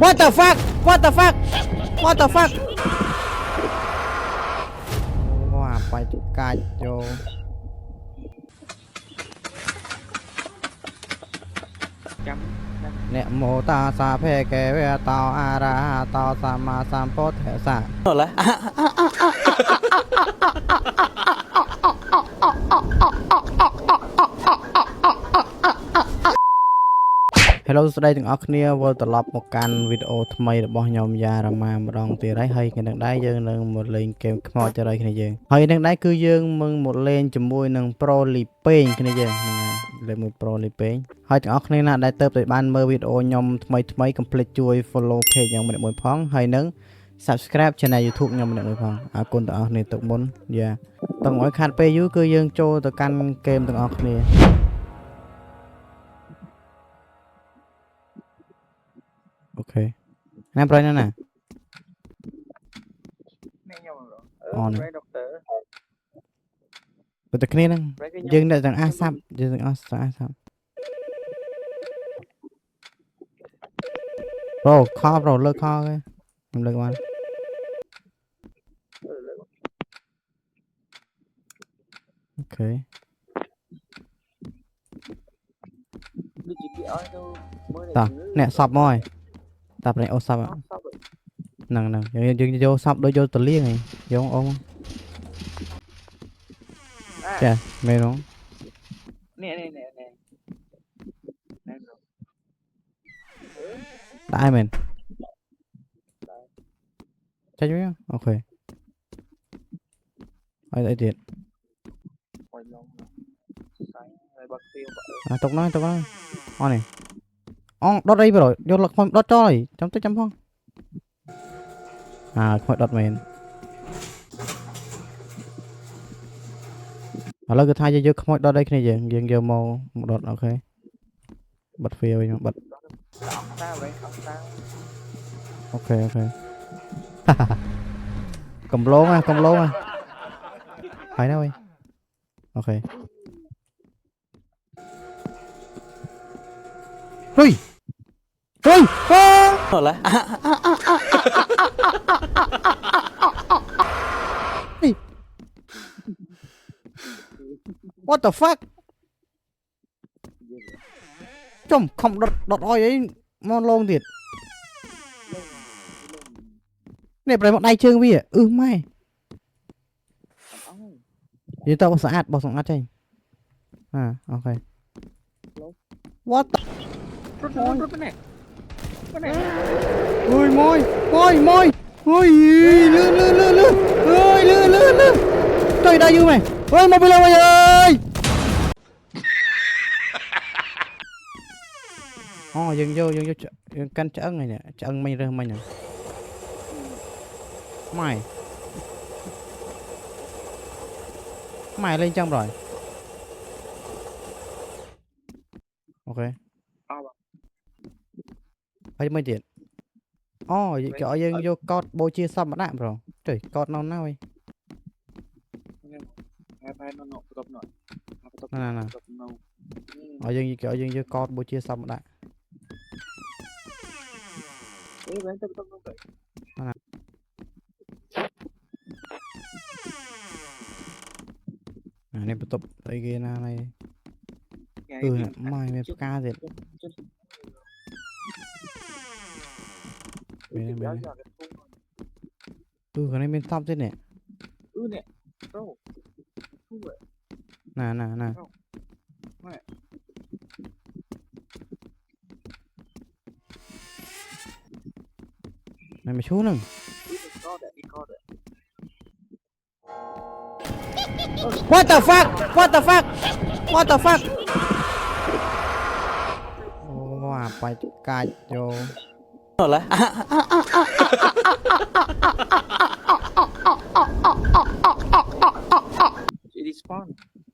What the fuck What the fuck What the fuck ว้าไปจุกกาโจเนี่ยโมตาซาเพเกเวตาอาราตาสามาสามโพเถสะหมดแล้ว Hello ស្ដីទាំងអស់គ្នាវិលត្រឡប់មកកាន់វីដេអូថ្មីរបស់ខ្ញុំយ៉ារ៉ាម៉ាម្ដងទៀតហើយថ្ងៃនេះដែរយើងនឹងមកលេងហ្គេមខ្មោចចរិយគ្នាយើងហើយនឹងដែរគឺយើងនឹងមកលេងជាមួយនឹង Pro Lipeng គ្នាយើងហ្នឹងហើយលេងមួយ Pro Lipeng ហើយទាំងអស់គ្នាណាដែលទៅបានមើលវីដេអូខ្ញុំថ្មីកុំភ្លេចជួយ follow page ខ្ញុំម្នាក់មួយផងហើយនឹង subscribe channel YouTube ខ្ញុំម្នាក់មួយផងអរគុណទាំងអស់គ្នាទុកមុនយ៉ាតោះឲ្យខាត់ពេលយូរគឺយើងចូលទៅកាន់ហ្គេមទាំងអស់គ្នាអូខេណាប្រយណាអូនបើតែគ្នាហ្នឹងយើងអ្នកទាំងអាសាប់យើងទាំងអស់អាសាប់ប្រូខោប្រូលើកខោគេខ្ញុំលើកបានអូខេតោះអ្នកសប់មកហើយតាប្រេអូសប់ហ្នឹងយើងយកសប់ដូចយកតលៀងហីយកអូចាមែនហ៎នេះដែរមែនចាញ់វិញអូខេហើយអីទៀតទុកហ្នឹងអូនេះអូដុតអីប្រូយកលឹកខ្ញុំដុតចោលហើយចាំតិចចាំផងខ្ញុំដុតមែនឥឡូវគឺថាយើងយកខ្មោចដុតអីគ្នាយើងយកមកដុតអូខេបិទវាវិញបិទអូខេកំឡងហើយណាវិញអូខេហុយហឡា What the fuck ចំខំដុតអុយអីមកលងទៀតនេះប្រែមកដៃជើងវាម៉ែនិយាយតើបោះស្អាតចេញអូខេ What the រត់ណែអើយម៉យអើយលឺទៅដៃយូរមែនអើយមកពីលើវិញអើយអូយើងយកយើងកាន់ឆ្អឹងហ្នឹងឆ្អឹងមិញរើសមិញហ្នឹងម៉ែលេងចឹងប្រយអូខេហើយមិនទៀតអូគេឲ្យយើងយកកោតបូជាសពមកដាក់ប្រូទៅកោតនៅណាវិញណាឲ្យយើងយកកោតបូជាសពមកដាក់នេះបន្ទប់អីគេណានេះម៉ែមានផ្កាទៀតខាងនេះមានតប់ទៀតនេះនេះប្រូណាមិនឈូហ្នឹងWhat the fuck អូអាបាយកាច់យកហឡាrespawn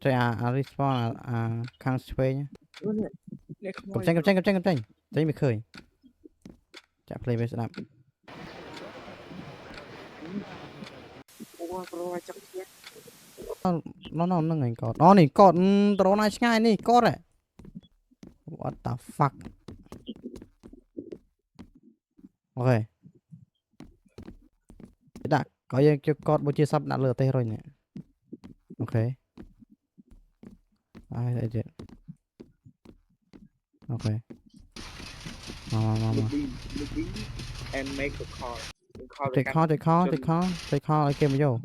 ចុះrespawn ខាងឆ្វេងកំចេញចេញមិនឃើញចាក់ play វាស្ដាប់អូប្រូអាចចាប់ទៀតហ្នឹងឯងកោតនេះកោតត្រណាឆ្ងាយនេះកោតWhat the fuck ok đã có gì cho con bố chia sắp đã lừa tê rồi nè ok ai đây chuyện ok mà Look in and make a call. Call the take call take call take call take call ai kêu mà vô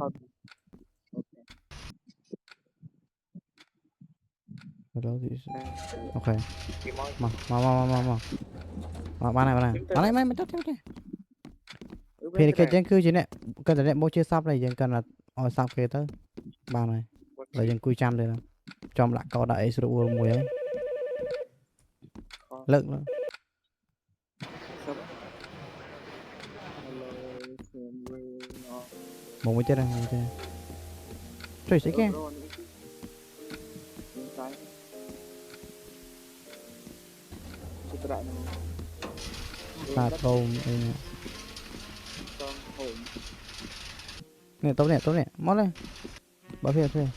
hello ok mà ba này mấy chút thì cái dân cư gì nè cần là bố chia sắp này dân cần là sắp kia tới ba này là dân cư trăm đây nè trong lại có đại sự uống mùi ấy lợn nữa một mới chết đây một chết trời sẽ nghe ta trâu nè tốt nè mót lên bảo phiền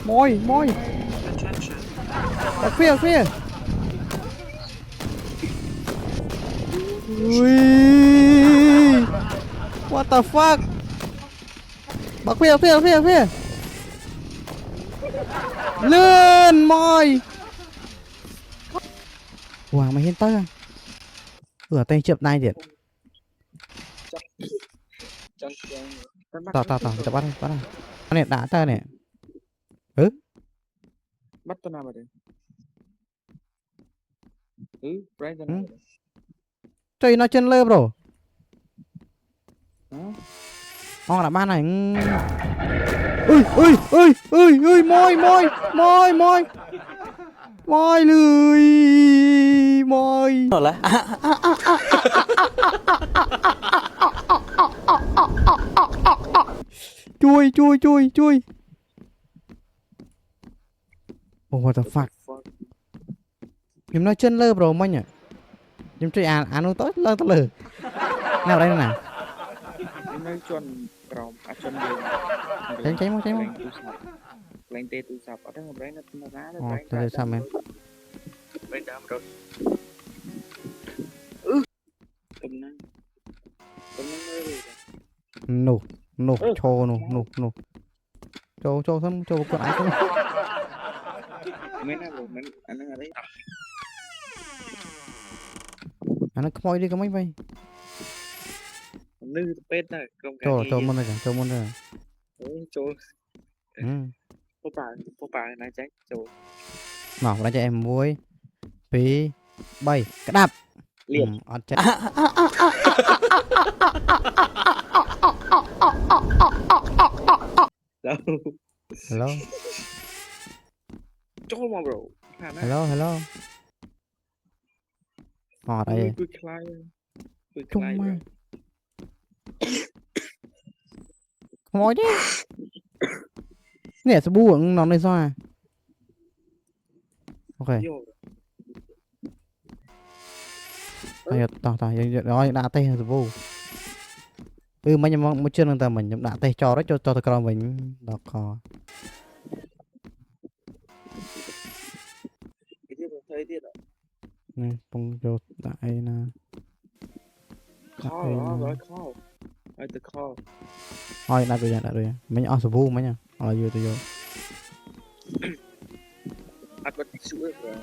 môi bảo phiền ui what the fuck bảo phiền lên môi wow mày hiên tới à tay chụp này thiệt tao chụp bắt đây nè đã ta nè bắt tao nào mà đấy trời nó chân lơ bro con là ban này ui môi lười môi rồi lại chui oh what the fuck em nói chân lơ bro mày nhỉ em chơi ăn tốt lơ nào đây nè em nói chuẩn rồng chuẩn đường cháy mau lên tê tu sập ở đó mà nó ra đó tôi sao em bên đó rồi tụm năng nổ cho xong cho con ai không mấy nó rồi anh ở đấy nó khói đi có mấy vậy nư pet này không cho môn này cho phố bà này tránh cho nào ra cho em muối phí bay cái đạp liền chết hello cho mà bro hello họ đây chung mà ngồi đi nè sẽ buông nó này sao à ok tao rồi đã tay rồi vô mấy nhà một chân người ta mình đã tay cho đó cho tao con mình đọc cò nè bông vô tại nè thôi đã rồi mấy nhà sẽ vô mấy nhà vô tôi vô ăn bánh sữa rồi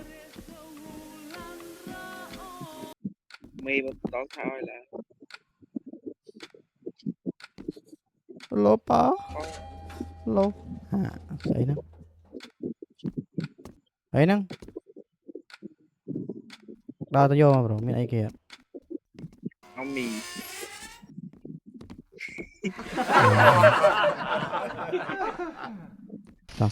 mày mà tao thôi là lốp á lốp sấy nó ấy nè đào tao vô mà bro mấy ai kìa ông mì tao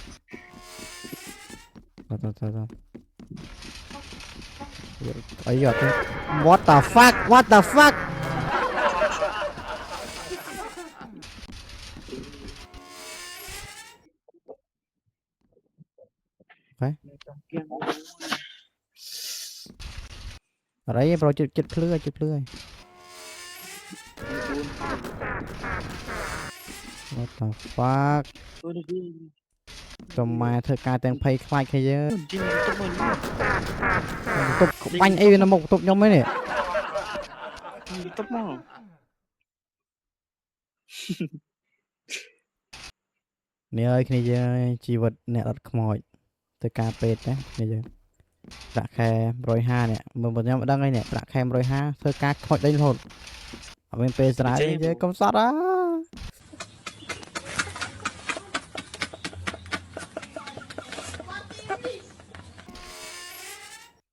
ấy giờ tôi what the fuck okay. Ở đấy bro chụp lưới what the fuck Tụm mà thưa ca tên pay khai khai chứ. Chim tụp mình Tụp bánh ấy nó một tụp nhóm mấy nè. tụp mà Nè ơi cái này chứ chi vật nè đặt khmoi. Thưa ca pet á này chứ. Đã khe rồi ha nè, một nhóm đang đây nè, đã khe rồi ha, thưa ca khmoi đây thôi. Ở bên pet ra đây chứ công sát á.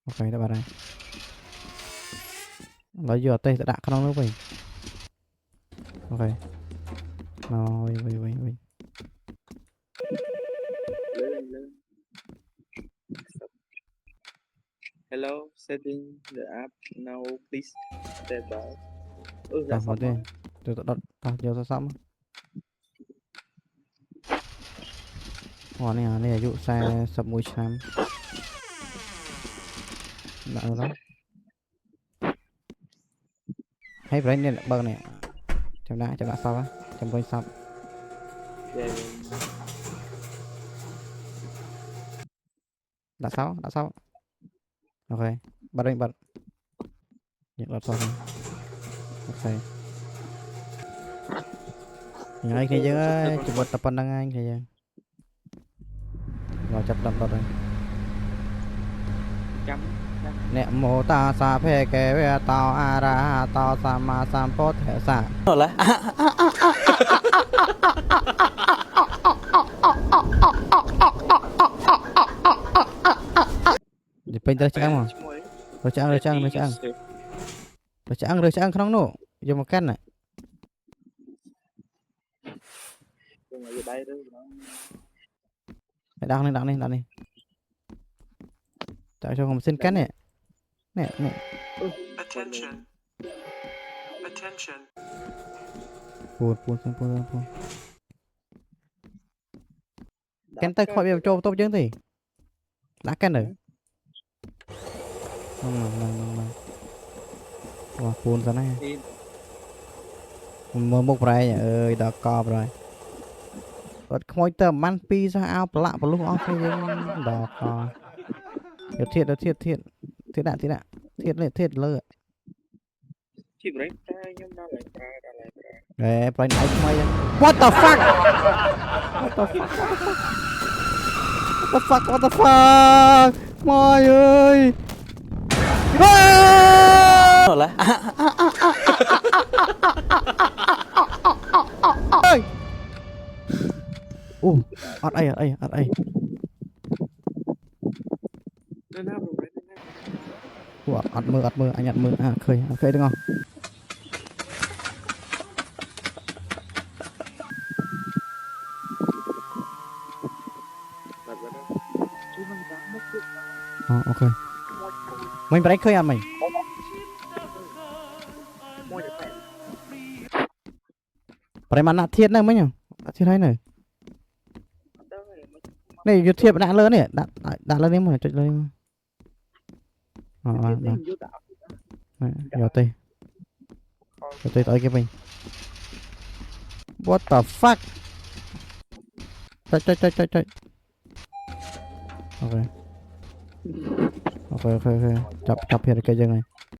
Ok các bạn ơi. Nói vừa tê đã không nữa vậy. Ok. Rồi vậy. lên hello setting the app now please step by ra Tao xong đi. Tao giờ xong. Này là dụ xe sập mũi xám. Đã rồi đó. Hay phải nên bờ này. Chấm đã sau á. Chấm rồi xong. Đã sau. Ok. Bật. Nhận lọt sau rồi. Ok. Những anh kia chứ chụp bật tập đăng anh kia chứ. Rồi chập đập rồi. chấm Nè mô ta sa phê kê về tao a ra tao sa ma sam phốt hệ sa. rồi lại Đi pin tới chăng mà. Rồi chăng không nụ. Vô một căn này. Đang đi. Tại sao không xin cắn nè. Nè. Attention. Buồn. Cắn tay khỏi biểu trâu tốt chứ gì. Đã cắn rồi. Không. Wow, buồn ra này. Mơ mục rồi nhỉ ơi, đã co rồi. Bật khói tầm ăn pi ra ao lạ vào lúc off hay đó co. Thiệt đã. Thiệt lơ. chị break ra nhưng nó lại ra Để brain ấy mày. What the fuck? What the fuck? Mày ơi. rồi lại Ơi. Ọt ai. nó nào rồi ọt mơ, anh nhận mơ. À khơi được không? Ok. Mình phải đánh khơi ăn mày. Phải mà nạt thiệt này mấy nhỉ? Thiệt hay này. Này vô thiệt đã lớn này, đã lớn em mà chạy lên. Này, vô tê tới cái mình. What the fuck? Chạy. Ok. Chọc hiện cái chân này.